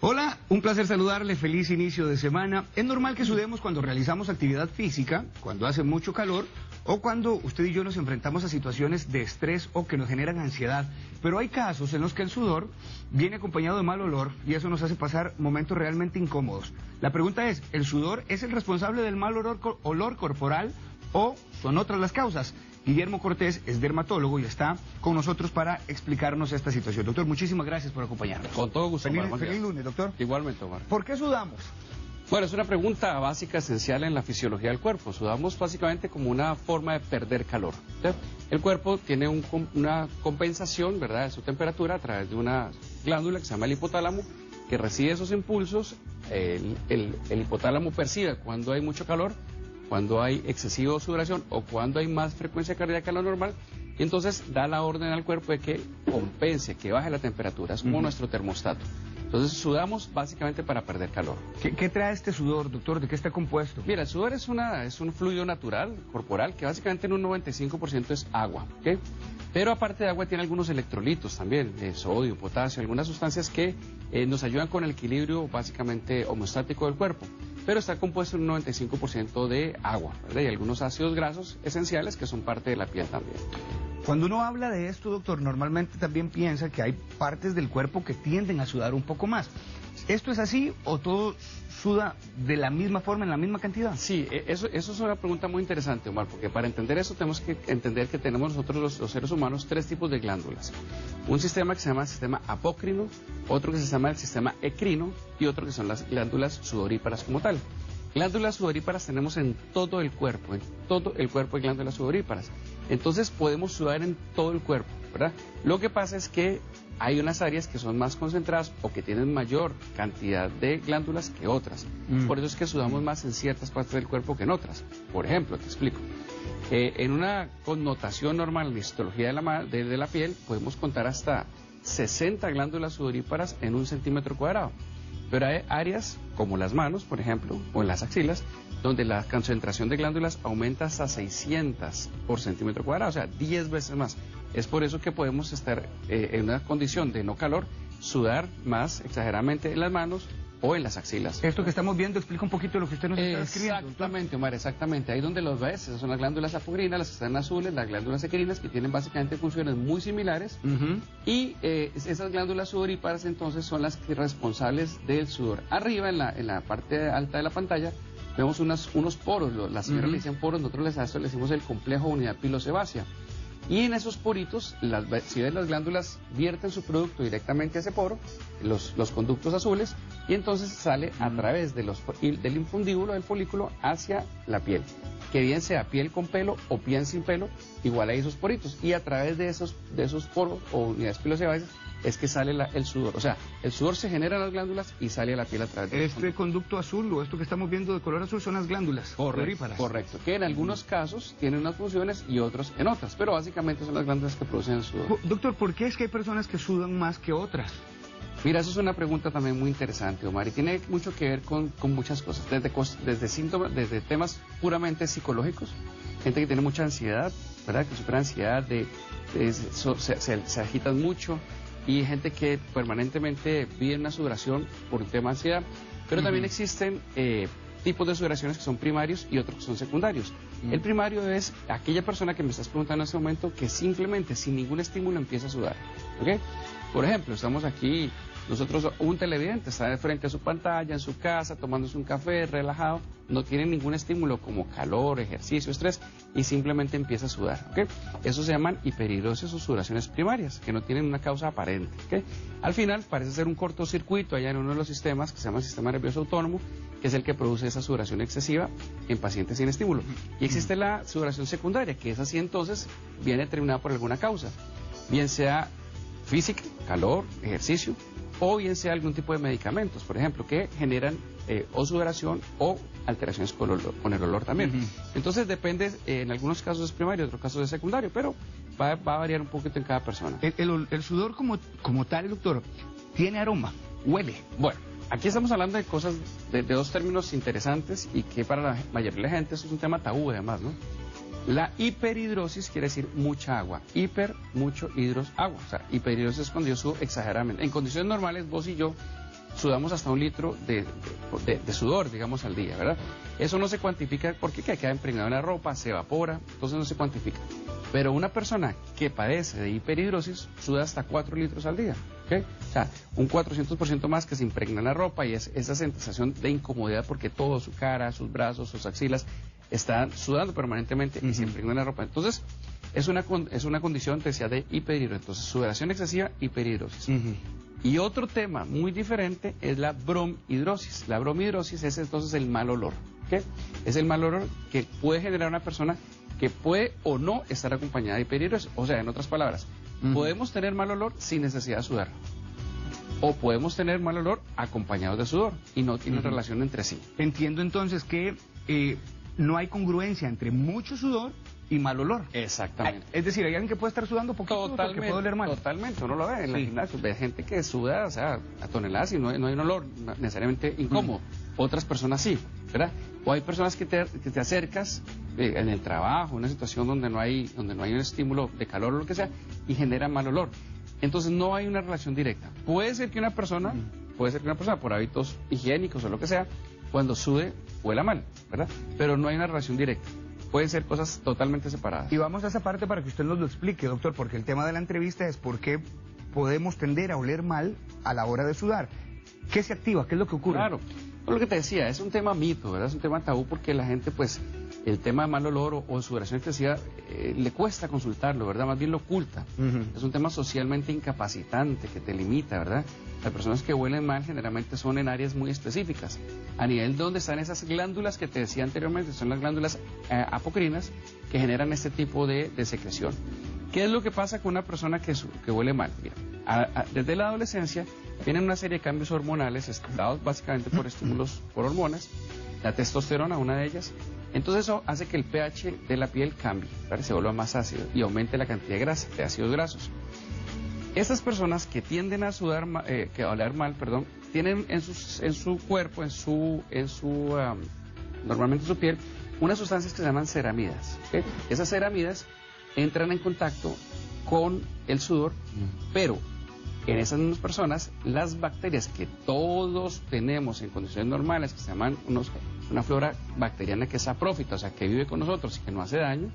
Hola, un placer saludarle, feliz inicio de semana. Es normal que sudemos cuando realizamos actividad física, cuando hace mucho calor o cuando usted y yo nos enfrentamos a situaciones de estrés o que nos generan ansiedad. Pero hay casos en los que el sudor viene acompañado de mal olor y eso nos hace pasar momentos realmente incómodos. La pregunta es, ¿el sudor es el responsable del mal olor corporal o son otras las causas? Guillermo Cortés es dermatólogo y está con nosotros para explicarnos esta situación. Doctor, muchísimas gracias por acompañarnos. Con todo gusto, Omar. Feliz lunes, doctor. Igualmente, Omar. ¿Por qué sudamos? Bueno, es una pregunta básica, esencial en la fisiología del cuerpo. Sudamos básicamente como una forma de perder calor. ¿Sí? El cuerpo tiene una compensación, ¿verdad?, de su temperatura a través de una glándula que se llama el hipotálamo, que recibe esos impulsos. El hipotálamo percibe cuando hay mucho calor, cuando hay excesiva sudoración o cuando hay más frecuencia cardíaca de lo normal, y entonces da la orden al cuerpo de que compense, que baje la temperatura. Es como nuestro termostato. Entonces sudamos básicamente para perder calor. ¿Qué trae este sudor, doctor? ¿De qué está compuesto? Mira, el sudor es un fluido natural, corporal, que básicamente en un 95% es agua, ¿ok? Pero aparte de agua tiene algunos electrolitos también, de sodio, potasio, algunas sustancias que nos ayudan con el equilibrio básicamente homeostático del cuerpo. Pero está compuesto en un 95% de agua, ¿verdad? Y algunos ácidos grasos esenciales que son parte de la piel también. Cuando uno habla de esto, doctor, normalmente también piensa que hay partes del cuerpo que tienden a sudar un poco más. ¿Esto es así o todo suda de la misma forma, en la misma cantidad? Sí, eso es una pregunta muy interesante, Omar, porque para entender eso tenemos que entender que tenemos nosotros los seres humanos tres tipos de glándulas. Un sistema que se llama el sistema apócrino, otro que se llama el sistema ecrino y otro que son las glándulas sudoríparas como tal. Glándulas sudoríparas tenemos en todo el cuerpo hay glándulas sudoríparas. Entonces podemos sudar en todo el cuerpo, ¿verdad? Lo que pasa es que hay unas áreas que son más concentradas o que tienen mayor cantidad de glándulas que otras. Por eso es que sudamos más en ciertas partes del cuerpo que en otras. Por ejemplo, te explico. En una connotación normal en la histología de la piel, podemos contar hasta 60 glándulas sudoríparas en 1 centímetro cuadrado. Pero hay áreas, como las manos, por ejemplo, o en las axilas, donde la concentración de glándulas aumenta hasta 600 por centímetro cuadrado, o sea, 10 veces más. Es por eso que podemos estar en una condición de no calor, sudar más exageradamente en las manos o en las axilas. Esto que estamos viendo explica un poquito lo que usted nos está describiendo. Exactamente, Omar, exactamente. Ahí donde los ves, esas son las glándulas apócrinas, las que están azules, las glándulas ecrinas, que tienen básicamente funciones muy similares. Y esas glándulas sudoríparas entonces son las responsables del sudor. Arriba, en la parte alta de la pantalla, vemos unos poros, las señoras le dicen poros, nosotros le decimos el complejo unidad pilosebácea. Y en esos poritos, si ven, las glándulas vierten su producto directamente a ese poro, los conductos azules, y entonces sale a través del infundíbulo del folículo hacia la piel. Que bien sea piel con pelo o piel sin pelo, igual hay esos poritos. Y a través de esos poros o unidades pilosebáceas es que sale el sudor. O sea, el sudor se genera en las glándulas y sale a la piel a través de Este conducto azul o esto que estamos viendo de color azul son las glándulas sudoríparas. Correcto, que en algunos casos tienen unas funciones y otros en otras, pero básicamente son las glándulas que producen el sudor. Doctor, ¿por qué es que hay personas que sudan más que otras? Mira, eso es una pregunta también muy interesante, Omar, y tiene mucho que ver con muchas cosas, desde síntomas, desde temas puramente psicológicos, gente que tiene mucha ansiedad, ¿verdad?, que sufre ansiedad, se agitan mucho, y gente que permanentemente vive una sudoración por un tema de ansiedad, pero también existen tipos de sudoraciones que son primarios y otros que son secundarios. El primario es aquella persona que me estás preguntando en este momento que simplemente sin ningún estímulo empieza a sudar, ¿ok? Por ejemplo, estamos aquí, nosotros, un televidente está de frente a su pantalla, en su casa, tomándose un café, relajado, no tiene ningún estímulo como calor, ejercicio, estrés, y simplemente empieza a sudar, ¿ok? Eso se llaman hiperhidrosis o sudoraciones primarias, que no tienen una causa aparente, ¿ok? Al final parece ser un cortocircuito allá en uno de los sistemas, que se llama el sistema nervioso autónomo, que es el que produce esa sudoración excesiva en pacientes sin estímulo. Y existe la sudoración secundaria, que es así entonces, viene determinada por alguna causa, bien sea física, calor, ejercicio, o bien sea algún tipo de medicamentos, por ejemplo, que generan o sudoración o alteraciones con el olor también. Entonces depende, en algunos casos es primario, en otros casos es secundario, pero va a variar un poquito en cada persona. El sudor como tal, doctor, ¿tiene aroma? ¿Huele? Bueno, aquí estamos hablando de cosas, de dos términos interesantes y que para la mayoría de la gente eso es un tema tabú además, ¿no? La hiperhidrosis quiere decir mucha agua. Mucho hidros, agua. O sea, hiperhidrosis es cuando yo subo exageradamente. En condiciones normales, vos y yo sudamos hasta 1 litro de sudor, digamos, al día, ¿verdad? Eso no se cuantifica porque queda impregnado en la ropa, se evapora, entonces no se cuantifica. Pero una persona que padece de hiperhidrosis suda hasta 4 litros al día, ¿ok? O sea, un 400% más que se impregna en la ropa y es esa sensación de incomodidad porque todo, su cara, sus brazos, sus axilas, están sudando permanentemente y se impregna en la ropa. Entonces, es una condición, te decía, de hiperhidrosis. Entonces, sudoración excesiva, hiperhidrosis. Y otro tema muy diferente es la bromhidrosis. La bromhidrosis es entonces el mal olor, ¿ok? Es el mal olor que puede generar una persona que puede o no estar acompañada de hiperhidrosis. O sea, en otras palabras, podemos tener mal olor sin necesidad de sudar. O podemos tener mal olor acompañados de sudor y no tiene relación entre sí. Entiendo entonces que no hay congruencia entre mucho sudor y mal olor. Exactamente. Es decir, hay alguien que puede estar sudando poquito porque puede oler mal. Totalmente, uno lo ve en el gimnasio, ve gente que suda, o sea, a toneladas y no hay un olor necesariamente incómodo. Otras personas sí, ¿verdad? O hay personas que te acercas en el trabajo, en una situación donde no hay un estímulo de calor o lo que sea, y genera mal olor. Entonces no hay una relación directa. Puede ser que una persona por hábitos higiénicos o lo que sea, cuando sude, huela mal, ¿verdad? Pero no hay una relación directa. Pueden ser cosas totalmente separadas. Y vamos a esa parte para que usted nos lo explique, doctor, porque el tema de la entrevista es por qué podemos tender a oler mal a la hora de sudar. ¿Qué se activa? ¿Qué es lo que ocurre? Claro, lo que te decía, es un tema mito, ¿verdad? Es un tema tabú porque la gente, pues, el tema de mal olor o sudoración excesiva le cuesta consultarlo, ¿verdad? Más bien lo oculta. Es un tema socialmente incapacitante que te limita, ¿verdad? Las personas que huelen mal generalmente son en áreas muy específicas. A nivel donde están esas glándulas que te decía anteriormente, son las glándulas apocrinas que generan este tipo de secreción. ¿Qué es lo que pasa con una persona que huele mal? Mira, desde la adolescencia vienen una serie de cambios hormonales dados básicamente por estímulos por hormonas, la testosterona, una de ellas. Entonces eso hace que el pH de la piel cambie, ¿vale? Se vuelva más ácido y aumente la cantidad de grasa, de ácidos grasos. Estas personas que tienden a sudar, a oler mal, perdón, tienen en su cuerpo, normalmente en su piel, unas sustancias que se llaman ceramidas. ¿Okay? Esas ceramidas entran en contacto con el sudor, pero en esas mismas personas, las bacterias que todos tenemos en condiciones normales, que se llaman una flora bacteriana que es saprófita, o sea, que vive con nosotros y que no hace daño,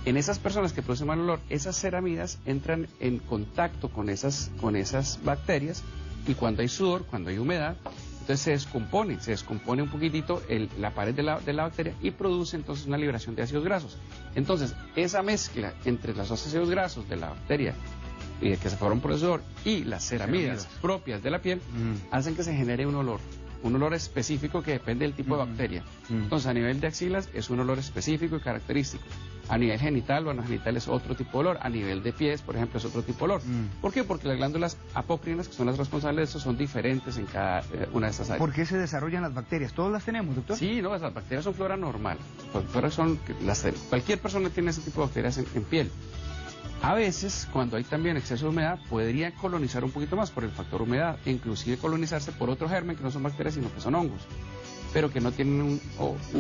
en esas personas que producen mal olor, esas ceramidas entran en contacto con esas bacterias y cuando hay sudor, cuando hay humedad, entonces se descompone un poquitito la pared de la bacteria y produce entonces una liberación de ácidos grasos. Entonces, esa mezcla entre los ácidos grasos de la bacteria que se forman por el sudor y las ceramidas propias de la piel hacen que se genere un olor específico que depende del tipo de bacteria. Entonces, a nivel de axilas es un olor específico y característico. A nivel genital o anogenital es otro tipo de olor. A nivel de pies, por ejemplo, es otro tipo de olor. ¿Por qué? Porque las glándulas apócrinas, que son las responsables de eso, son diferentes en cada una de estas áreas. ¿Por qué se desarrollan las bacterias? ¿Todas las tenemos, doctor? Sí, no, las bacterias son flora normal. Cualquier persona tiene ese tipo de bacterias en piel. A veces, cuando hay también exceso de humedad, podría colonizar un poquito más por el factor humedad, e inclusive colonizarse por otro germen que no son bacterias, sino que son hongos, pero que no tienen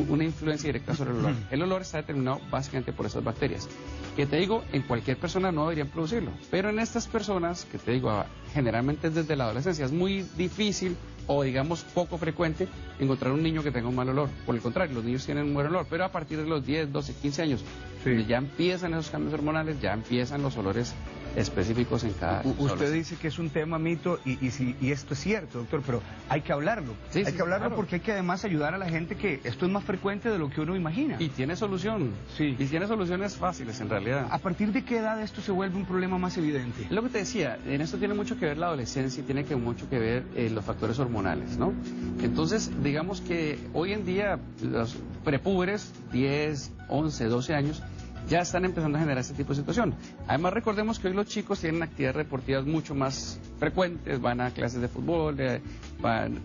una influencia directa sobre el olor. El olor está determinado básicamente por esas bacterias, que te digo, en cualquier persona no deberían producirlo, pero en estas personas, que te digo, generalmente desde la adolescencia, es muy difícil o digamos poco frecuente encontrar un niño que tenga un mal olor. Por el contrario, los niños tienen un buen olor, pero a partir de los 10, 12, 15 años, donde ya empiezan esos cambios hormonales, ya empiezan los olores específicos en cada... Usted dice que es un tema mito y esto es cierto, doctor, pero hay que hablarlo. Hay que hablarlo, claro, porque hay que además ayudar a la gente que esto es más frecuente de lo que uno imagina. Y tiene solución. Sí. Y tiene soluciones fáciles en realidad. ¿A partir de qué edad esto se vuelve un problema más evidente? Lo que te decía, en esto tiene mucho que ver la adolescencia y tiene mucho que ver los factores hormonales, ¿no? Entonces, digamos que hoy en día los prepúberes, 10, 11, 12 años, ya están empezando a generar este tipo de situación. Además, recordemos que hoy los chicos tienen actividades deportivas mucho más frecuentes, van a clases de fútbol,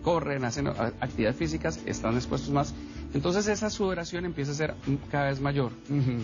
corren, hacen actividades físicas, están expuestos más. Entonces esa sudoración empieza a ser cada vez mayor.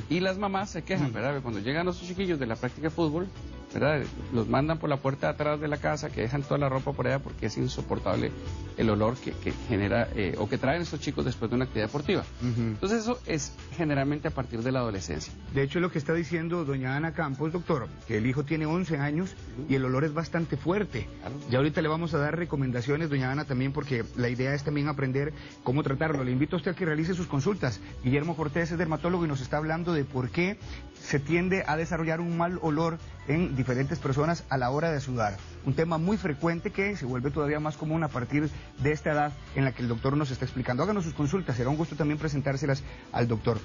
Y las mamás se quejan, ¿verdad? Cuando llegan los chiquillos de la práctica de fútbol, ¿verdad? Los mandan por la puerta de atrás de la casa, que dejan toda la ropa por allá porque es insoportable el olor que genera o que traen estos chicos después de una actividad deportiva. Entonces eso es generalmente a partir de la adolescencia. De hecho, lo que está diciendo doña Ana Campos, doctor, que el hijo tiene 11 años y el olor es bastante fuerte. Claro. Ya ahorita le vamos a dar recomendaciones, doña Ana, también, porque la idea es también aprender cómo tratarlo. Le invito a usted a que realice sus consultas. Guillermo Cortés es dermatólogo y nos está hablando de por qué se tiende a desarrollar un mal olor en diferentes personas a la hora de sudar. Un tema muy frecuente que se vuelve todavía más común a partir de esta edad en la que el doctor nos está explicando. Háganos sus consultas, será un gusto también presentárselas al doctor.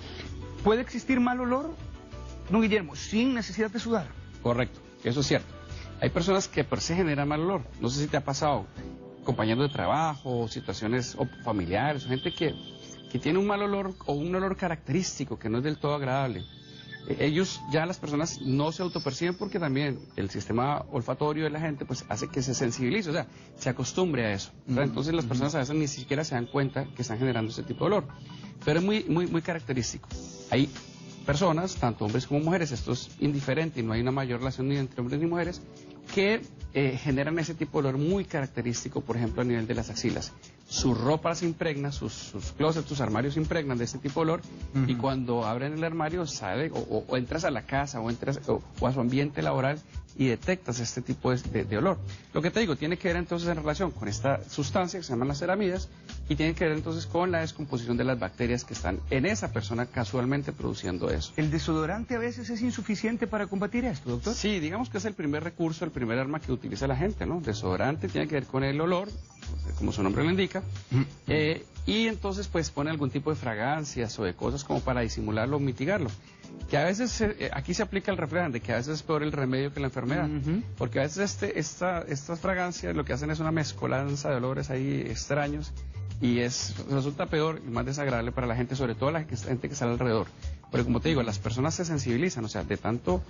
¿Puede existir mal olor, don Guillermo, sin necesidad de sudar? Correcto, eso es cierto. Hay personas que por sí generan mal olor. No sé si te ha pasado, compañeros de trabajo, situaciones familiares, o gente que tiene un mal olor o un olor característico que no es del todo agradable. Ellos, ya las personas no se autoperciben porque también el sistema olfatorio de la gente pues hace que se sensibilice, o sea, se acostumbre a eso. Entonces las personas a veces ni siquiera se dan cuenta que están generando ese tipo de olor. Pero es muy característico. Hay personas, tanto hombres como mujeres, esto es indiferente y no hay una mayor relación ni entre hombres ni mujeres, que generan ese tipo de olor muy característico, por ejemplo, a nivel de las axilas. Su ropa se impregna, sus closets, sus armarios se impregnan de este tipo de olor, y cuando abren el armario sale, o entras a la casa, o entras o a su ambiente laboral y detectas este tipo de olor. Lo que te digo, tiene que ver entonces en relación con esta sustancia que se llaman las ceramidas, y tiene que ver entonces con la descomposición de las bacterias que están en esa persona casualmente produciendo eso. ¿El desodorante a veces es insuficiente para combatir esto, doctor? Sí, digamos que es el primer recurso, el primer arma que utiliza la gente, ¿no? Desodorante tiene que ver con el olor, como su nombre lo indica, y entonces pues pone algún tipo de fragancias o de cosas como para disimularlo o mitigarlo. Que a veces, aquí se aplica el refrán de que a veces es peor el remedio que la enfermedad, porque a veces estas fragancias lo que hacen es una mezcolanza de olores ahí extraños, y resulta peor y más desagradable para la gente, sobre todo la gente que está alrededor. Pero como te digo, las personas se sensibilizan, o sea, de tanto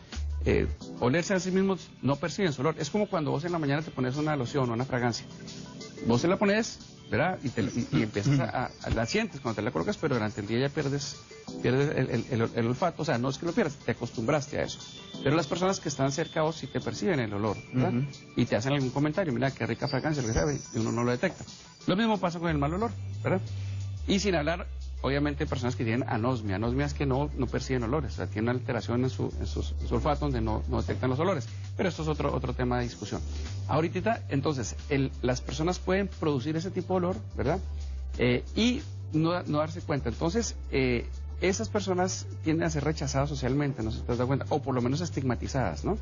olerse a sí mismos no perciben su olor. Es como cuando vos en la mañana te pones una loción o una fragancia. Vos te la pones, ¿verdad? Y empiezas la sientes cuando te la colocas, pero durante el día ya pierdes el olfato. O sea, no es que lo pierdas, te acostumbraste a eso. Pero las personas que están cerca a vos sí te perciben el olor, ¿verdad? Y te hacen algún comentario, mira, qué rica fragancia, lo que sea, y uno no lo detecta. Lo mismo pasa con el mal olor, ¿verdad? Y sin hablar, obviamente, de personas que tienen anosmia. Anosmia es que no perciben olores, o sea, tienen una alteración en su olfato donde no detectan los olores. Pero esto es otro tema de discusión. Ahorita, entonces, las personas pueden producir ese tipo de olor, ¿verdad? Y no darse cuenta. Entonces, esas personas tienden a ser rechazadas socialmente, no sé si te has dado cuenta, o por lo menos estigmatizadas, ¿no?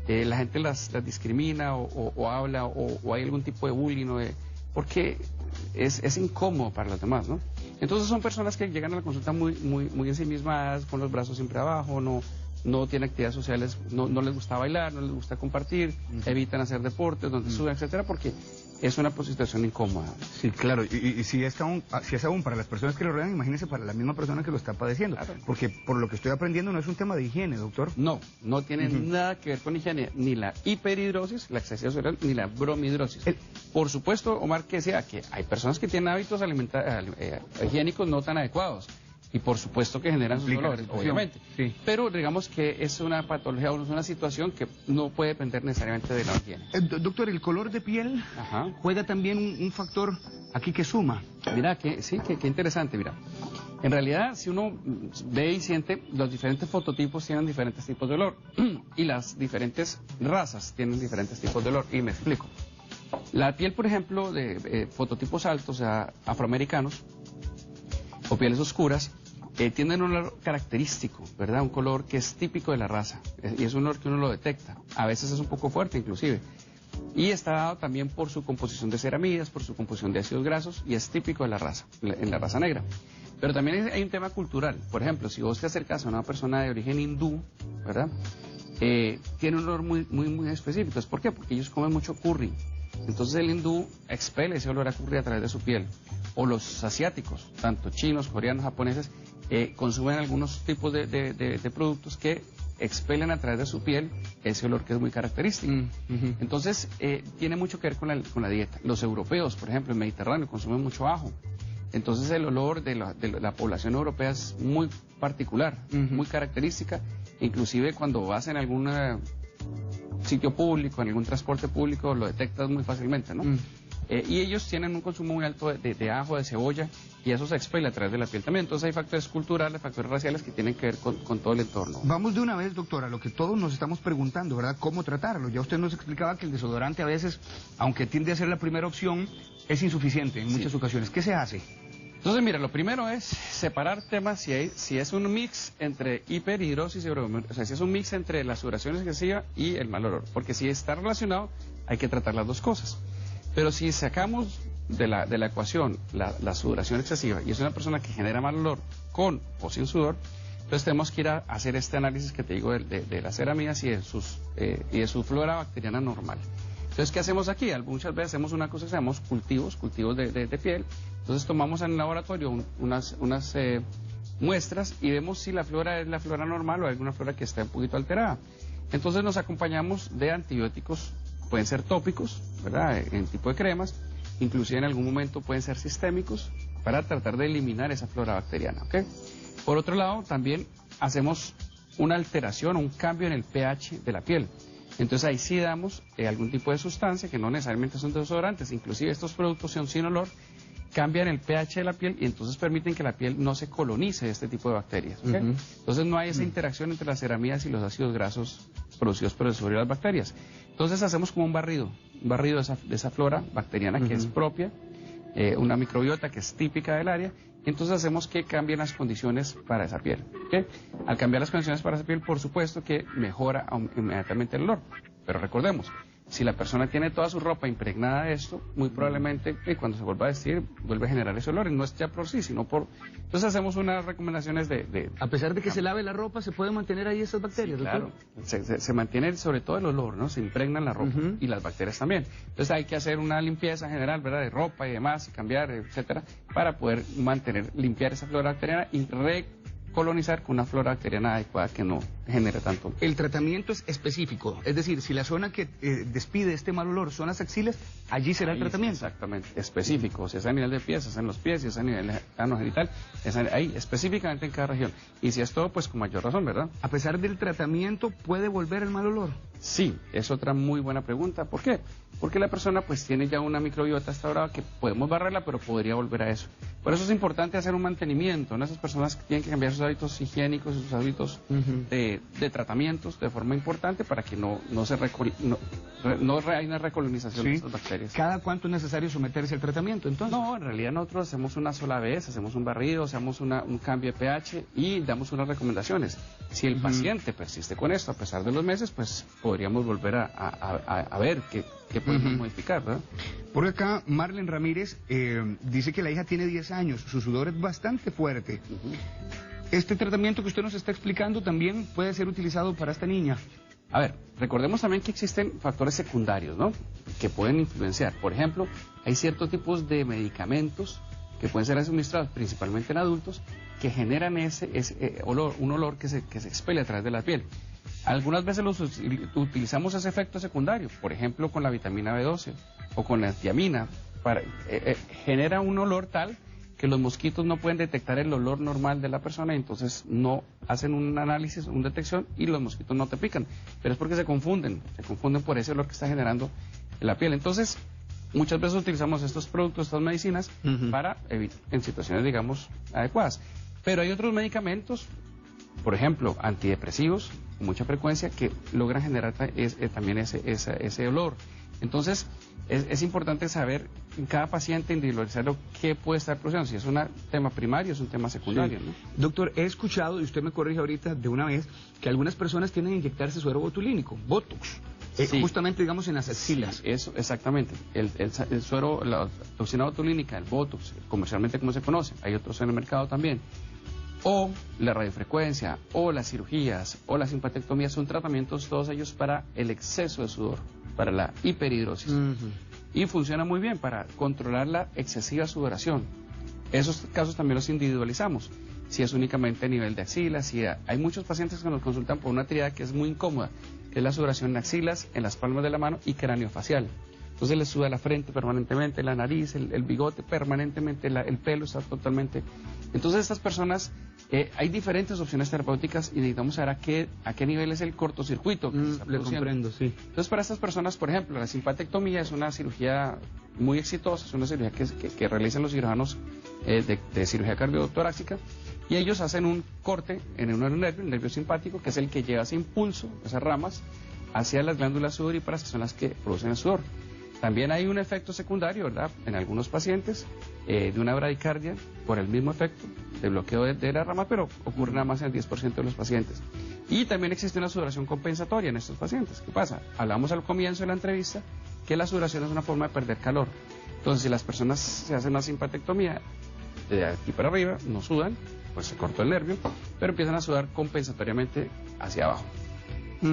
La gente las discrimina o habla o hay algún tipo de bullying porque es incómodo para los demás, ¿no? Entonces son personas que llegan a la consulta muy ensimismadas, con los brazos siempre abajo, no tienen actividades sociales, no les gusta bailar, no les gusta compartir, evitan hacer deportes, donde suben, etcétera, porque es una situación incómoda. Sí, claro, y si es aún para las personas que lo rodean, imagínese para la misma persona que lo está padeciendo. Claro. Porque por lo que estoy aprendiendo no es un tema de higiene, doctor. No tiene nada que ver con higiene, ni la hiperhidrosis, la excesiva cerebral, ni la bromhidrosis. Por supuesto, Omar, que hay personas que tienen hábitos higiénicos no tan adecuados. Y por supuesto que generan sus dolores, obviamente. Sí. Pero digamos que es una patología o es una situación que no puede depender necesariamente de la higiene. Doctor, ¿el color de piel juega también un factor aquí que suma? Mira, qué interesante, mira. En realidad, si uno ve y siente, los diferentes fototipos tienen diferentes tipos de olor. Y las diferentes razas tienen diferentes tipos de olor. Y me explico. La piel, por ejemplo, de fototipos altos, o sea, afroamericanos, o pieles oscuras, tienen un olor característico, ¿verdad? Un color que es típico de la raza, y es un olor que uno lo detecta. A veces es un poco fuerte, inclusive. Y está dado también por su composición de ceramidas, por su composición de ácidos grasos, y es típico de la raza, en la raza negra. Pero también hay un tema cultural. Por ejemplo, si vos te acercas a una persona de origen hindú, ¿verdad? Tiene un olor muy específico. ¿Por qué? Porque ellos comen mucho curry. Entonces el hindú expele ese olor a curry a través de su piel. O los asiáticos, tanto chinos, coreanos, japoneses, consumen algunos tipos de productos que expelen a través de su piel ese olor que es muy característico. Entonces, tiene mucho que ver con la dieta. Los europeos, por ejemplo, en el Mediterráneo, consumen mucho ajo. Entonces, el olor de la población europea es muy particular, muy característica. Inclusive, cuando vas en alguna sitio público, en algún transporte público, lo detectas muy fácilmente, ¿no? Y ellos tienen un consumo muy alto de ajo, de cebolla, y eso se expele a través de la piel también. Entonces hay factores culturales, factores raciales que tienen que ver con todo el entorno. Vamos de una vez, doctora, a lo que todos nos estamos preguntando, ¿verdad? ¿Cómo tratarlo? Ya usted nos explicaba que el desodorante a veces, aunque tiende a ser la primera opción, es insuficiente en muchas ocasiones. ¿Qué se hace? Entonces, mira, lo primero es separar temas si es un mix entre hiperhidrosis y o sea, si es un mix entre la sudoración excesiva y el mal olor. Porque si está relacionado, hay que tratar las dos cosas. Pero si sacamos de la ecuación la sudoración excesiva y es una persona que genera mal olor con o sin sudor, entonces tenemos que ir a hacer este análisis que te digo de las ceramidas y de su flora bacteriana normal. Entonces, ¿qué hacemos aquí? Muchas veces hacemos una cosa que se llama cultivos de piel. Entonces tomamos en el laboratorio unas muestras y vemos si la flora es la flora normal o hay alguna flora que está un poquito alterada. Entonces nos acompañamos de antibióticos, pueden ser tópicos, ¿verdad?, en tipo de cremas, inclusive en algún momento pueden ser sistémicos para tratar de eliminar esa flora bacteriana, ¿ok? Por otro lado, también hacemos una alteración o un cambio en el pH de la piel. Entonces ahí sí damos algún tipo de sustancia que no necesariamente son desodorantes, inclusive estos productos son sin olor, cambian el pH de la piel y entonces permiten que la piel no se colonice de este tipo de bacterias, ¿okay? Entonces no hay esa interacción entre las ceramidas y los ácidos grasos producidos por el desarrollo de las bacterias. Entonces hacemos como un barrido de esa flora bacteriana que es propia, una microbiota que es típica del área, y entonces hacemos que cambien las condiciones para esa piel, ¿okay? Al cambiar las condiciones para esa piel, por supuesto que mejora inmediatamente el olor, pero recordemos, si la persona tiene toda su ropa impregnada de esto, muy probablemente cuando se vuelva a vestir, vuelve a generar ese olor, y no es ya por sí, sino por... Entonces hacemos unas recomendaciones A pesar de que se lave la ropa, ¿se puede mantener ahí esas bacterias? Sí, claro, se mantiene sobre todo el olor, ¿no? Se impregna en la ropa y las bacterias también. Entonces hay que hacer una limpieza general, ¿verdad?, de ropa y demás, y cambiar, etcétera, para poder limpiar esa flora bacteriana y colonizar con una flora bacteriana adecuada que no genere tanto. El tratamiento es específico, es decir, si la zona que despide este mal olor son las axilas, allí será el tratamiento. Exactamente, específico, si es a nivel de pies, si es en los pies, si es a nivel ano genital, ahí específicamente en cada región. Y si es todo, pues con mayor razón, ¿verdad? A pesar del tratamiento, ¿puede volver el mal olor? Sí, es otra muy buena pregunta. ¿Por qué? Porque la persona pues tiene ya una microbiota instaurada que podemos barrerla, pero podría volver a eso. Por eso es importante hacer un mantenimiento, ¿no? Esas personas que tienen que cambiar sus hábitos higiénicos, sus hábitos de tratamientos de forma importante para que no haya una recolonización de esas bacterias. ¿Cada cuánto es necesario someterse al tratamiento entonces? No, en realidad nosotros hacemos una sola vez, hacemos un barrido, hacemos un cambio de pH y damos unas recomendaciones. Si el paciente persiste con esto a pesar de los meses, pues podríamos volver a ver qué podemos modificar, ¿verdad? Por acá, Marlene Ramírez dice que la hija tiene 10 años, su sudor es bastante fuerte. ¿Este tratamiento que usted nos está explicando también puede ser utilizado para esta niña? A ver, recordemos también que existen factores secundarios, ¿no?, que pueden influenciar. Por ejemplo, hay ciertos tipos de medicamentos que pueden ser suministrados principalmente en adultos que generan ese olor, un olor que se expele a través de la piel. Algunas veces utilizamos ese efecto secundario, por ejemplo con la vitamina B12 o con la tiamina, genera un olor tal que los mosquitos no pueden detectar el olor normal de la persona y entonces no hacen un análisis, una detección y los mosquitos no te pican. Pero es porque se confunden por ese olor que está generando la piel. Entonces, muchas veces utilizamos estos productos, estas medicinas, para evitar en situaciones, digamos, adecuadas. Pero hay otros medicamentos, por ejemplo, antidepresivos, con mucha frecuencia, que logran generar también ese olor. Entonces, es importante saber en cada paciente individualizarlo qué puede estar produciendo, si es un tema primario o es un tema secundario, ¿no? Doctor, he escuchado, y usted me corrige ahorita de una vez, que algunas personas tienen que inyectarse suero botulínico, Botox, justamente, digamos, en las axilas. Sí, eso, exactamente. El suero, la toxina botulínica, el Botox, comercialmente como se conoce, hay otros en el mercado también. O la radiofrecuencia, o las cirugías, o la simpatectomía, son tratamientos todos ellos para el exceso de sudor, para la hiperhidrosis. Y funciona muy bien para controlar la excesiva sudoración. Esos casos también los individualizamos. Si es únicamente a nivel de axilas, hay muchos pacientes que nos consultan por una triada que es muy incómoda, que es la sudoración en axilas, en las palmas de la mano y craneofacial. Entonces les suda la frente permanentemente, la nariz, el bigote permanentemente, el pelo está totalmente... Entonces estas personas, hay diferentes opciones terapéuticas y necesitamos saber a qué nivel es el cortocircuito que se está Le produciendo. comprendo, sí. Entonces para estas personas, por ejemplo, la simpatectomía es una cirugía muy exitosa, es una cirugía que realizan los cirujanos de cirugía cardiotorácica, y ellos hacen un corte en un nervio, el nervio simpático, que es el que lleva ese impulso, esas ramas, hacia las glándulas sudoríparas, que son las que producen el sudor. También hay un efecto secundario, ¿verdad?, en algunos pacientes de una bradicardia por el mismo efecto de bloqueo de la rama, pero ocurre nada más en el 10% de los pacientes. Y también existe una sudoración compensatoria en estos pacientes. ¿Qué pasa? Hablamos al comienzo de la entrevista que la sudoración es una forma de perder calor. Entonces, si las personas se hacen una simpatectomía de aquí para arriba, no sudan, pues se cortó el nervio, pero empiezan a sudar compensatoriamente hacia abajo.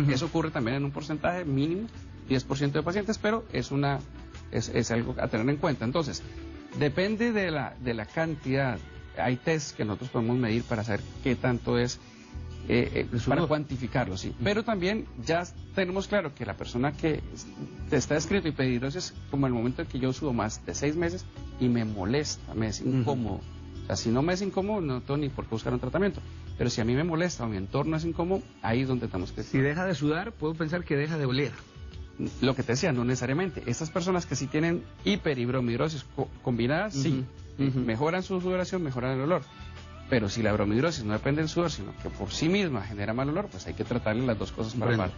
Eso ocurre también en un porcentaje mínimo, 10% de pacientes, pero es algo a tener en cuenta. Entonces, depende de la cantidad. Hay tests que nosotros podemos medir para saber qué tanto es, para cuantificarlo, sí. Pero también ya tenemos claro que la persona que te está descrito hiperhidrosis, como el momento en que yo sudo más de 6 meses y me molesta, me es incómodo. O sea, si no me es incómodo, no tengo ni por qué buscar un tratamiento. Pero si a mí me molesta o mi entorno es incómodo, ahí es donde tenemos que... Si deja de sudar, puedo pensar que deja de oler. Lo que te decía, no necesariamente. Estas personas que sí tienen hiper y bromidrosis combinadas, sí, mejoran su sudoración, mejoran el olor. Pero si la bromidrosis no depende del sudor, sino que por sí misma genera mal olor, pues hay que tratarle las dos cosas para mal.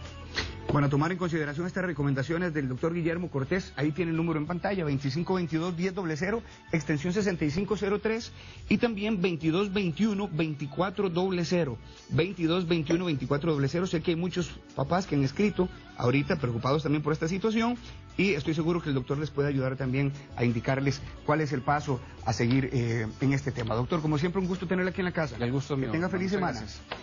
Bueno, tomar en consideración estas recomendaciones del doctor Guillermo Cortés, ahí tiene el número en pantalla, 2522-1000, extensión 6503, y también 2221-2400, 2221-2400. Sé que hay muchos papás que han escrito ahorita preocupados también por esta situación, y estoy seguro que el doctor les puede ayudar también a indicarles cuál es el paso a seguir en este tema. Doctor, como siempre, un gusto tenerle aquí en la casa. El gusto mío. Que tenga feliz semana. Gracias.